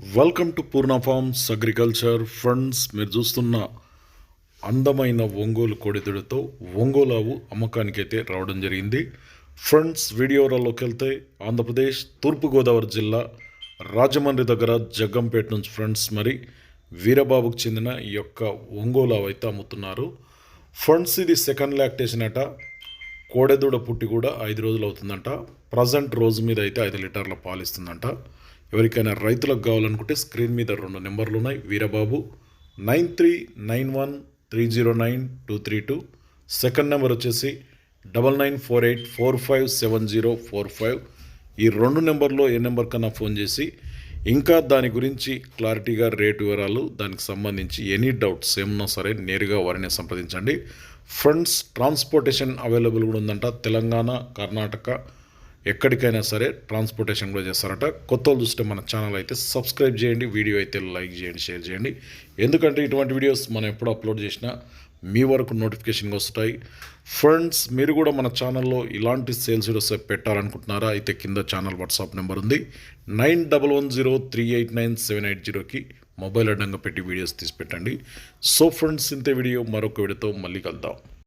Welcome to Purna forms agriculture friends. మీరు చూస్తున్న అందమైన ఒంగోలు కోడిదూడతో ఒంగోలు ఆవు అమ్మకానికైతే రావడం జరిగింది. ఫ్రెండ్స్, వీడియోలోకి వెళ్తే ఆంధ్రప్రదేశ్ తూర్పుగోదావరి జిల్లా రాజమండ్రి దగ్గర జగ్గంపేట నుంచి ఫ్రెండ్స్ మరి వీరబాబుకు చెందిన ఈ యొక్క ఒంగోలు ఆవు అయితే అమ్ముతున్నారు. ఫ్రెండ్స్, ఇది సెకండ్ లాక్టేషన్ అట. కోడెదూడ పుట్టి కూడా 5 రోజులు అవుతుందంట. ప్రజెంట్ రోజు మీద అయితే 5 లీటర్ల పాలు ఇస్తుందంట. ఎవరికైనా రైతులకు కావాలనుకుంటే స్క్రీన్ మీద 2 నెంబర్లు ఉన్నాయి. వీరబాబు 9391309232. సెకండ్ నెంబర్ వచ్చేసి 9948457045. ఈ 2 నెంబర్లో ఏ నెంబర్ కన్నా ఫోన్ చేసి ఇంకా దాని గురించి క్లారిటీగా రేటు వివరాలు, దానికి సంబంధించి ఎనీ డౌట్స్ ఏమన్నా సరే నేరుగా వారిని సంప్రదించండి. ఫ్రెండ్స్, ట్రాన్స్పోర్టేషన్ అవైలబుల్ కూడా ఉందంట. తెలంగాణ, కర్ణాటక ఎక్కడికైనా సరే ట్రాన్స్పోర్టేషన్ కూడా చేస్తారట. కొత్త వాళ్ళు చూస్తే మన ఛానల్ అయితే సబ్స్క్రైబ్ చేయండి, వీడియో అయితే లైక్ చేయండి, షేర్ చేయండి. ఎందుకంటే ఇటువంటి వీడియోస్ మనం ఎప్పుడు అప్లోడ్ చేసినా మీ వరకు నోటిఫికేషన్గా వస్తాయి. ఫ్రెండ్స్, మీరు కూడా మన ఛానల్లో ఇలాంటి సేల్స్ వీడియోస్ పెట్టాలనుకుంటున్నారా? అయితే కింద ఛానల్ వాట్సాప్ నెంబర్ ఉంది. 9110389780కి మొబైల్ అడ్డంగా పెట్టి వీడియోస్ తీసి పెట్టండి. సో ఫ్రెండ్స్, ఇంతే వీడియో మరొక వీడియోతో మళ్ళీ కలుద్దాం.